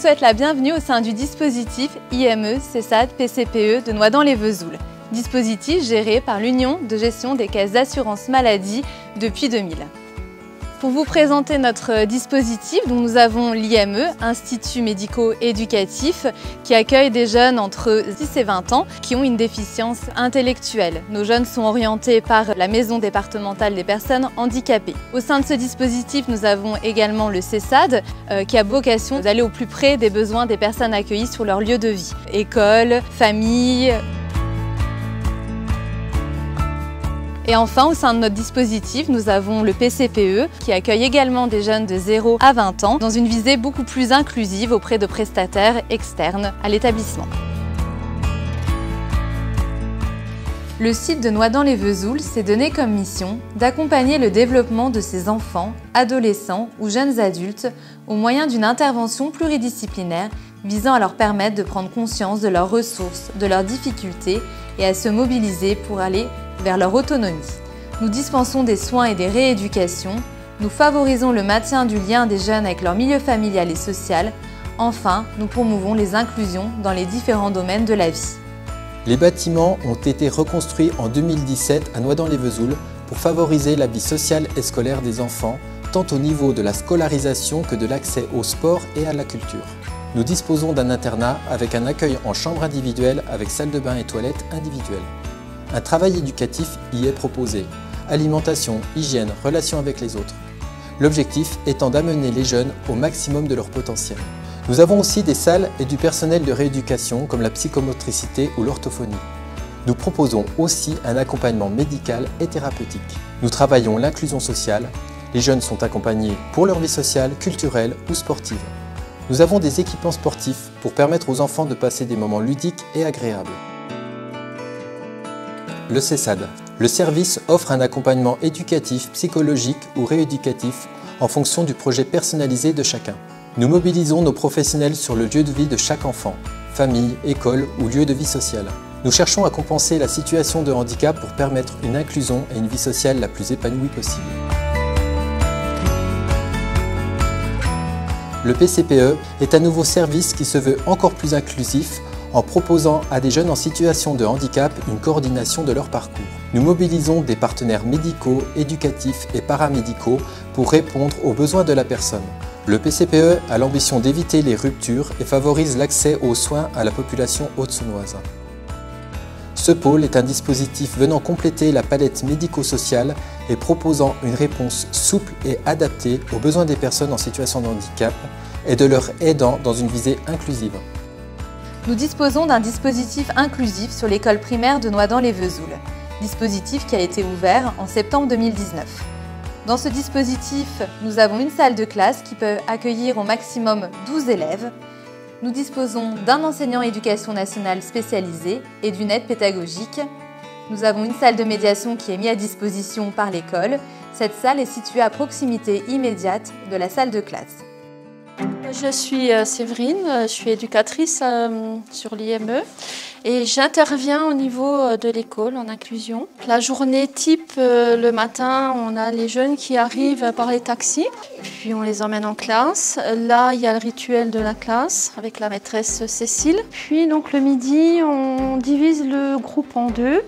souhaite la bienvenue au sein du dispositif IME CESAD PCPE de Noidans-les-Vesoul, dispositif géré par l'Union de gestion des caisses d'assurance maladie depuis 2000. Pour vous présenter notre dispositif, nous avons l'IME, Institut médico-éducatif, qui accueille des jeunes entre 10 et 20 ans qui ont une déficience intellectuelle. Nos jeunes sont orientés par la Maison départementale des personnes handicapées. Au sein de ce dispositif, nous avons également le CESAD, qui a vocation d'aller au plus près des besoins des personnes accueillies sur leur lieu de vie. École, famille. Et enfin, au sein de notre dispositif, nous avons le PCPE qui accueille également des jeunes de 0 à 20 ans dans une visée beaucoup plus inclusive auprès de prestataires externes à l'établissement. Le site de Noidans-les-Vesoul s'est donné comme mission d'accompagner le développement de ces enfants, adolescents ou jeunes adultes au moyen d'une intervention pluridisciplinaire visant à leur permettre de prendre conscience de leurs ressources, de leurs difficultés et à se mobiliser pour aller vers leur autonomie. Nous dispensons des soins et des rééducations, nous favorisons le maintien du lien des jeunes avec leur milieu familial et social. Enfin, nous promouvons les inclusions dans les différents domaines de la vie. Les bâtiments ont été reconstruits en 2017 à Noidans-les-Vesoul pour favoriser la vie sociale et scolaire des enfants, tant au niveau de la scolarisation que de l'accès au sport et à la culture. Nous disposons d'un internat avec un accueil en chambre individuelle avec salle de bain et toilettes individuelles. Un travail éducatif y est proposé. Alimentation, hygiène, relations avec les autres. L'objectif étant d'amener les jeunes au maximum de leur potentiel. Nous avons aussi des salles et du personnel de rééducation comme la psychomotricité ou l'orthophonie. Nous proposons aussi un accompagnement médical et thérapeutique. Nous travaillons l'inclusion sociale. Les jeunes sont accompagnés pour leur vie sociale, culturelle ou sportive. Nous avons des équipements sportifs pour permettre aux enfants de passer des moments ludiques et agréables. Le CESAD. Le service offre un accompagnement éducatif, psychologique ou rééducatif en fonction du projet personnalisé de chacun. Nous mobilisons nos professionnels sur le lieu de vie de chaque enfant, famille, école ou lieu de vie sociale. Nous cherchons à compenser la situation de handicap pour permettre une inclusion et une vie sociale la plus épanouie possible. Le PCPE est un nouveau service qui se veut encore plus inclusif en proposant à des jeunes en situation de handicap une coordination de leur parcours. Nous mobilisons des partenaires médicaux, éducatifs et paramédicaux pour répondre aux besoins de la personne. Le PCPE a l'ambition d'éviter les ruptures et favorise l'accès aux soins à la population haute-saônoise. Ce pôle est un dispositif venant compléter la palette médico-sociale et proposant une réponse souple et adaptée aux besoins des personnes en situation de handicap et de leurs aidants dans une visée inclusive. Nous disposons d'un dispositif inclusif sur l'école primaire de Noidans-les-Vesoul, dispositif qui a été ouvert en septembre 2019. Dans ce dispositif, nous avons une salle de classe qui peut accueillir au maximum 12 élèves. Nous disposons d'un enseignant éducation nationale spécialisé et d'une aide pédagogique. Nous avons une salle de médiation qui est mise à disposition par l'école. Cette salle est située à proximité immédiate de la salle de classe. Je suis Séverine, je suis éducatrice sur l'IME et j'interviens au niveau de l'école en inclusion. La journée type, le matin, on a les jeunes qui arrivent par les taxis, puis on les emmène en classe. Là, il y a le rituel de la classe avec la maîtresse Cécile. Puis donc le midi, on divise le groupe en deux,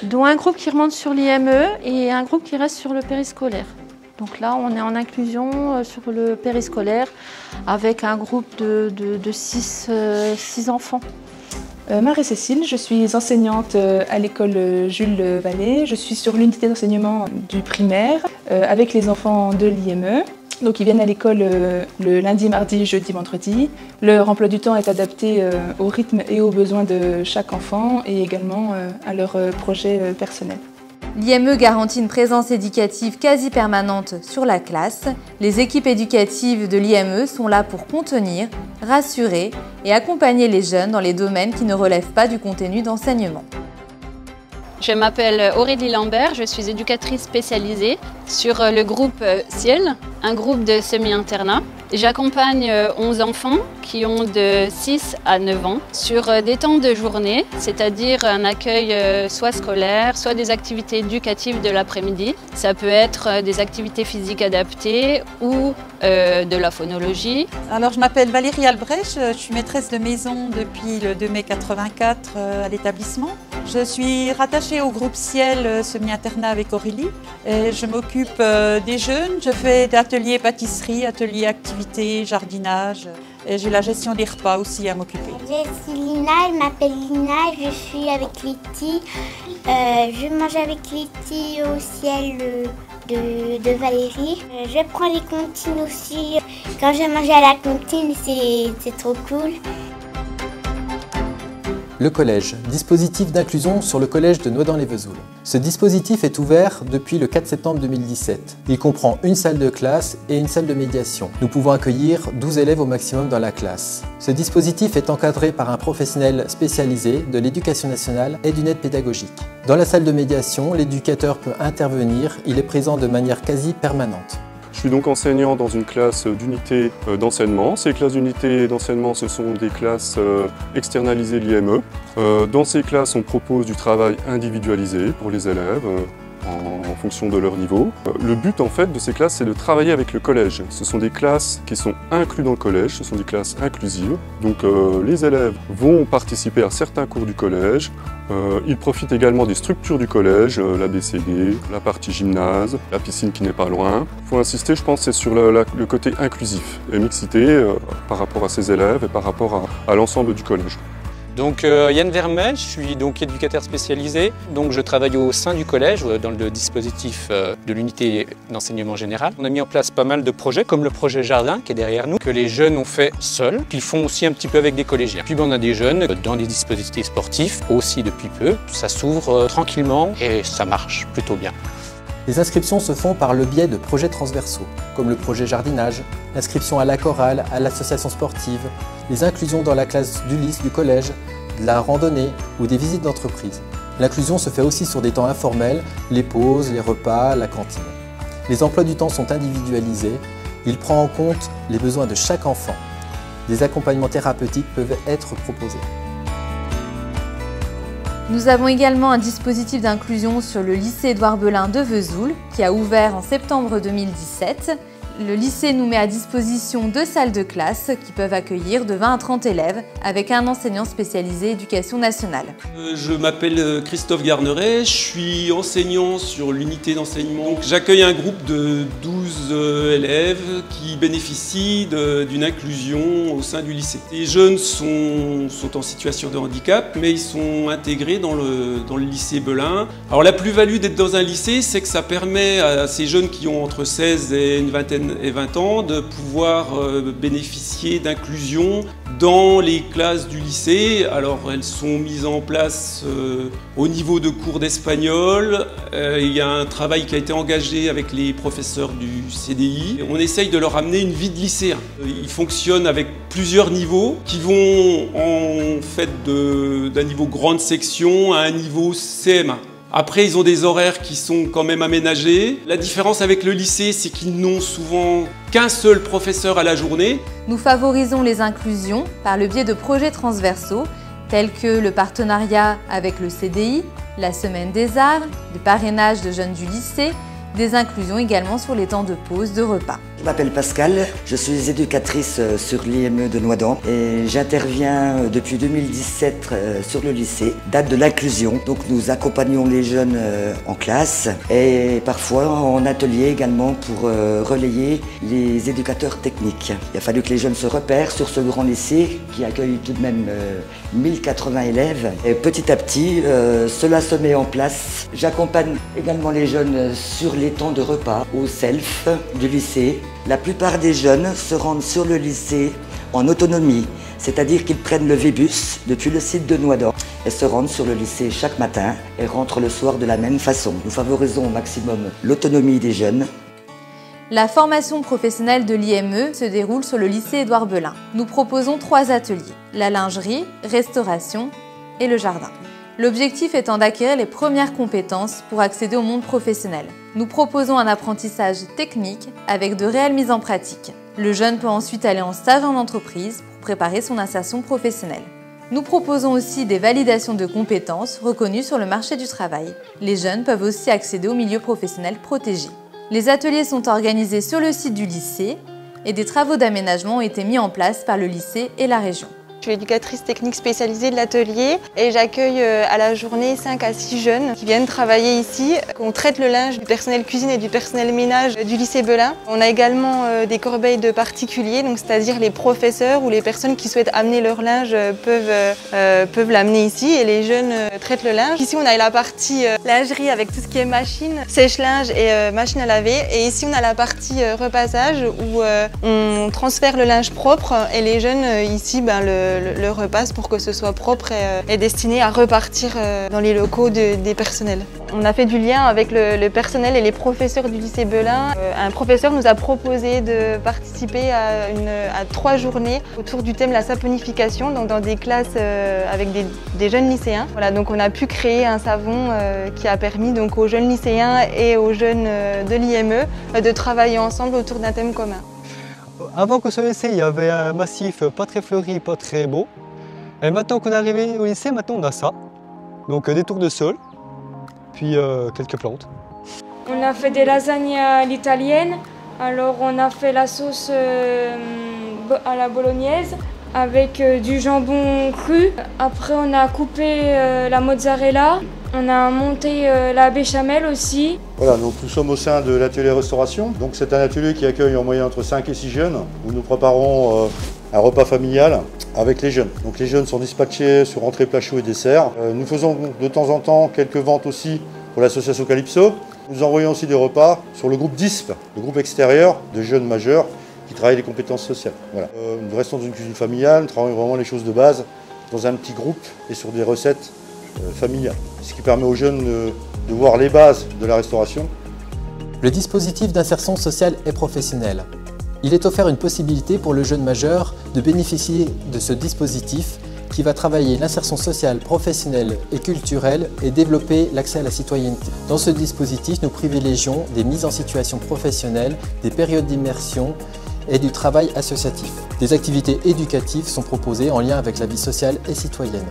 dont un groupe qui remonte sur l'IME et un groupe qui reste sur le périscolaire. Donc là, on est en inclusion sur le périscolaire avec un groupe de 6 enfants. Marie-Cécile, je suis enseignante à l'école Jules Vallée. Je suis sur l'unité d'enseignement du primaire avec les enfants de l'IME. Donc ils viennent à l'école le lundi, mardi, jeudi, vendredi. Leur emploi du temps est adapté au rythme et aux besoins de chaque enfant et également à leurs projets personnels. L'IME garantit une présence éducative quasi permanente sur la classe. Les équipes éducatives de l'IME sont là pour contenir, rassurer et accompagner les jeunes dans les domaines qui ne relèvent pas du contenu d'enseignement. Je m'appelle Aurélie Lambert, je suis éducatrice spécialisée sur le groupe Ciel, un groupe de semi-internat. J'accompagne 11 enfants qui ont de 6 à 9 ans sur des temps de journée, c'est-à-dire un accueil soit scolaire, soit des activités éducatives de l'après-midi. Ça peut être des activités physiques adaptées ou de la phonologie. Alors, je m'appelle Valérie Albrecht, je suis maîtresse de maison depuis le 2 mai 84 à l'établissement. Je suis rattachée au groupe Ciel semi-internat avec Aurélie. Et je m'occupe des jeunes, je fais des ateliers pâtisserie, ateliers activités, jardinage. Et j'ai la gestion des repas aussi à m'occuper. Je suis Lina, elle m'appelle Lina, je suis avec Letty. Je mange avec Letty au Ciel de Valérie. Je prends les comptines aussi. Quand je mange à la comptine, c'est trop cool. Le collège, dispositif d'inclusion sur le collège de Noidans-les-Vesoul. Ce dispositif est ouvert depuis le 4 septembre 2017. Il comprend une salle de classe et une salle de médiation. Nous pouvons accueillir 12 élèves au maximum dans la classe. Ce dispositif est encadré par un professionnel spécialisé de l'éducation nationale et d'une aide pédagogique. Dans la salle de médiation, l'éducateur peut intervenir, il est présent de manière quasi permanente. Je suis donc enseignant dans une classe d'unité d'enseignement. Ces classes d'unité d'enseignement, ce sont des classes externalisées de l'IME. Dans ces classes, on propose du travail individualisé pour les élèves en fonction de leur niveau. Le but en fait de ces classes, c'est de travailler avec le collège. Ce sont des classes qui sont incluses dans le collège, ce sont des classes inclusives. Donc les élèves vont participer à certains cours du collège. Ils profitent également des structures du collège, l'ABCD, la partie gymnase, la piscine qui n'est pas loin. Il faut insister, je pense, c'est sur le côté inclusif et mixité par rapport à ces élèves et par rapport à l'ensemble du collège. Donc Yann Vermel, je suis donc éducateur spécialisé, donc je travaille au sein du collège dans le dispositif de l'unité d'enseignement général. On a mis en place pas mal de projets comme le projet Jardin qui est derrière nous, que les jeunes ont fait seuls, qu'ils font aussi un petit peu avec des collégiens. Puis on a des jeunes dans des dispositifs sportifs aussi depuis peu, ça s'ouvre tranquillement et ça marche plutôt bien. Les inscriptions se font par le biais de projets transversaux, comme le projet jardinage, l'inscription à la chorale, à l'association sportive, les inclusions dans la classe d'Ulysse du collège, de la randonnée ou des visites d'entreprise. L'inclusion se fait aussi sur des temps informels, les pauses, les repas, la cantine. Les emplois du temps sont individualisés, il prend en compte les besoins de chaque enfant. Des accompagnements thérapeutiques peuvent être proposés. Nous avons également un dispositif d'inclusion sur le lycée Édouard Belin de Vesoul qui a ouvert en septembre 2017. Le lycée nous met à disposition 2 salles de classe qui peuvent accueillir de 20 à 30 élèves avec un enseignant spécialisé éducation nationale. Je m'appelle Christophe Garneret, je suis enseignant sur l'unité d'enseignement. J'accueille un groupe de 12 élèves qui bénéficient d'une inclusion au sein du lycée. Les jeunes sont en situation de handicap, mais ils sont intégrés dans le lycée Belin. Alors la plus-value d'être dans un lycée, c'est que ça permet à ces jeunes qui ont entre 16 et une vingtaine et 20 ans de pouvoir bénéficier d'inclusion dans les classes du lycée. Alors elles sont mises en place au niveau de cours d'espagnol. Il y a un travail qui a été engagé avec les professeurs du CDI. On essaye de leur amener une vie de lycéen. Ils fonctionnent avec plusieurs niveaux qui vont en fait d'un niveau grande section à un niveau CM1. Après, ils ont des horaires qui sont quand même aménagés. La différence avec le lycée, c'est qu'ils n'ont souvent qu'un seul professeur à la journée. Nous favorisons les inclusions par le biais de projets transversaux tels que le partenariat avec le CDI, la Semaine des Arts, le parrainage de jeunes du lycée, des inclusions également sur les temps de pause, de repas. Je m'appelle Pascal, je suis éducatrice sur l'IME de Noidans et j'interviens depuis 2017 sur le lycée, date de l'inclusion. Donc nous accompagnons les jeunes en classe et parfois en atelier également pour relayer les éducateurs techniques. Il a fallu que les jeunes se repèrent sur ce grand lycée qui accueille tout de même 1080 élèves. Et petit à petit, cela se met en place. J'accompagne également les jeunes sur les temps de repas au self du lycée. La plupart des jeunes se rendent sur le lycée en autonomie, c'est-à-dire qu'ils prennent le Vébus depuis le site de Noidans et se rendent sur le lycée chaque matin et rentrent le soir de la même façon. Nous favorisons au maximum l'autonomie des jeunes. La formation professionnelle de l'IME se déroule sur le lycée Édouard Belin. Nous proposons 3 ateliers, la lingerie, restauration et le jardin. L'objectif étant d'acquérir les premières compétences pour accéder au monde professionnel. Nous proposons un apprentissage technique avec de réelles mises en pratique. Le jeune peut ensuite aller en stage en entreprise pour préparer son insertion professionnelle. Nous proposons aussi des validations de compétences reconnues sur le marché du travail. Les jeunes peuvent aussi accéder au milieu professionnel protégé. Les ateliers sont organisés sur le site du lycée et des travaux d'aménagement ont été mis en place par le lycée et la région. Je suis éducatrice technique spécialisée de l'atelier et j'accueille à la journée 5 à 6 jeunes qui viennent travailler ici. On traite le linge du personnel cuisine et du personnel ménage du lycée Belin. On a également des corbeilles de particuliers, donc c'est-à-dire les professeurs ou les personnes qui souhaitent amener leur linge peuvent l'amener ici et les jeunes traitent le linge. Ici on a la partie lingerie avec tout ce qui est machine, sèche-linge et machine à laver. Et ici on a la partie repassage où on transfère le linge propre et les jeunes ici le repasse pour que ce soit propre et destiné à repartir dans les locaux des personnels. On a fait du lien avec le personnel et les professeurs du lycée Belin. Un professeur nous a proposé de participer à 3 journées autour du thème la saponification, donc dans des classes avec des jeunes lycéens. Voilà, donc on a pu créer un savon qui a permis donc aux jeunes lycéens et aux jeunes de l'IME de travailler ensemble autour d'un thème commun. Avant qu'on soit au lycée, il y avait un massif pas très fleuri, pas très beau. Et maintenant qu'on est arrivé au lycée, maintenant on a ça. Donc des tours de sol, puis quelques plantes. On a fait des lasagnes à l'italienne. Alors on a fait la sauce à la bolognaise avec du jambon cru. Après on a coupé la mozzarella. On a monté la béchamel aussi. Voilà, donc nous sommes au sein de l'atelier restauration. Donc c'est un atelier qui accueille en moyenne entre 5 et 6 jeunes où nous préparons un repas familial avec les jeunes. Donc les jeunes sont dispatchés sur entrée, plat chaud et dessert. Nous faisons de temps en temps quelques ventes aussi pour l'association Calypso. Nous envoyons aussi des repas sur le groupe DISP, le groupe extérieur de jeunes majeurs qui travaillent les compétences sociales. Voilà. Nous restons dans une cuisine familiale, nous travaillons vraiment les choses de base dans un petit groupe et sur des recettes familiales. Ce qui permet aux jeunes de voir les bases de la restauration. Le dispositif d'insertion sociale et professionnelle. Il est offert une possibilité pour le jeune majeur de bénéficier de ce dispositif qui va travailler l'insertion sociale, professionnelle et culturelle et développer l'accès à la citoyenneté. Dans ce dispositif, nous privilégions des mises en situation professionnelle, des périodes d'immersion et du travail associatif. Des activités éducatives sont proposées en lien avec la vie sociale et citoyenne.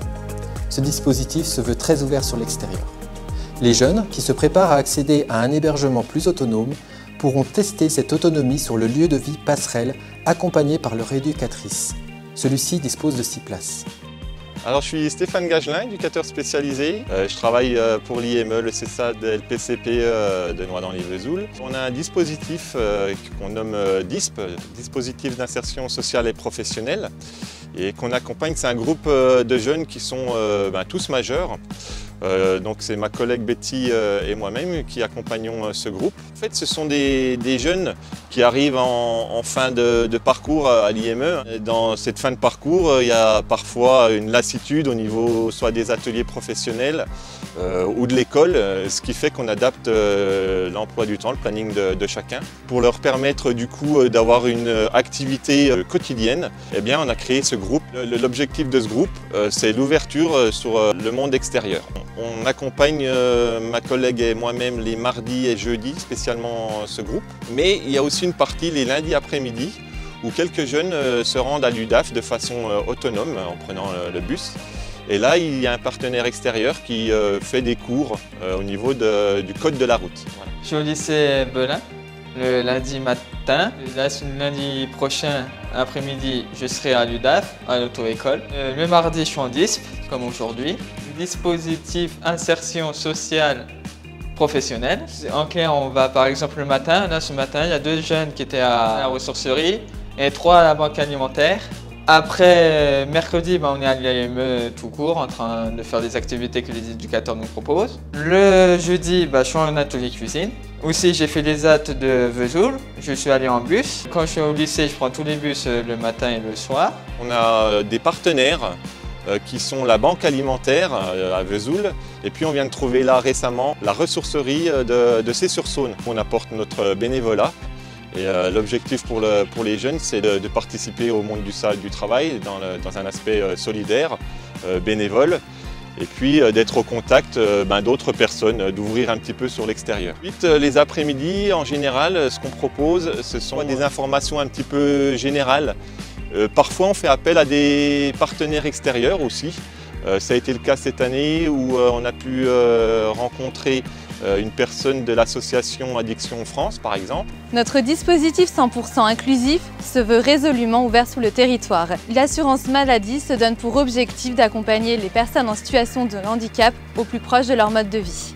Ce dispositif se veut très ouvert sur l'extérieur. Les jeunes qui se préparent à accéder à un hébergement plus autonome pourront tester cette autonomie sur le lieu de vie passerelle accompagné par leur éducatrice. Celui-ci dispose de 6 places. Alors je suis Stéphane Gagelin, éducateur spécialisé. Je travaille pour l'IME, le CESAD et le PCPE de Noidans-les-Vesoul. On a un dispositif qu'on nomme DISP, dispositif d'insertion sociale et professionnelle, et qu'on accompagne. C'est un groupe de jeunes qui sont tous majeurs. Donc c'est ma collègue Betty et moi-même qui accompagnons ce groupe. En fait, ce sont des jeunes qui arrivent en fin de parcours à l'IME. Dans cette fin de parcours, il y a parfois une lassitude au niveau soit des ateliers professionnels ou de l'école, ce qui fait qu'on adapte l'emploi du temps, le planning de chacun. Pour leur permettre du coup d'avoir une activité quotidienne, eh bien, on a créé ce groupe. L'objectif de ce groupe, c'est l'ouverture sur le monde extérieur. On accompagne ma collègue et moi-même les mardis et jeudis, spécialement ce groupe. Mais il y a aussi une partie les lundis après-midi où quelques jeunes se rendent à l'UDAF de façon autonome en prenant le bus. Et là, il y a un partenaire extérieur qui fait des cours au niveau du code de la route. Voilà. Je suis au lycée Belin le lundi matin. Le lundi prochain après-midi, je serai à l'UDAF, à l'auto-école. Le mardi, je suis en DISP, comme aujourd'hui. Le dispositif insertion sociale professionnelle. En clair, on va par exemple le matin. Là, ce matin, il y a 2 jeunes qui étaient à la ressourcerie et 3 à la banque alimentaire. Après, mercredi, on est à l'IME tout court, en train de faire des activités que les éducateurs nous proposent. Le jeudi, je suis en atelier cuisine. Aussi, j'ai fait les AT de Vesoul. Je suis allé en bus. Quand je suis au lycée, je prends tous les bus le matin et le soir. On a des partenaires qui sont la banque alimentaire à Vesoul. Et puis, on vient de trouver là récemment la ressourcerie de Cé-sur-Saône. On apporte notre bénévolat. Et l'objectif pour les jeunes, c'est de participer au monde du travail dans un aspect solidaire, bénévole. et puis d'être au contact d'autres personnes, d'ouvrir un petit peu sur l'extérieur. Ensuite, les après-midi, en général, ce qu'on propose, ce sont des informations un petit peu générales. Parfois, on fait appel à des partenaires extérieurs aussi. Ça a été le cas cette année où on a pu rencontrer une personne de l'association Addiction France, par exemple. Notre dispositif 100% inclusif se veut résolument ouvert sur le territoire. L'assurance maladie se donne pour objectif d'accompagner les personnes en situation de handicap au plus proche de leur mode de vie.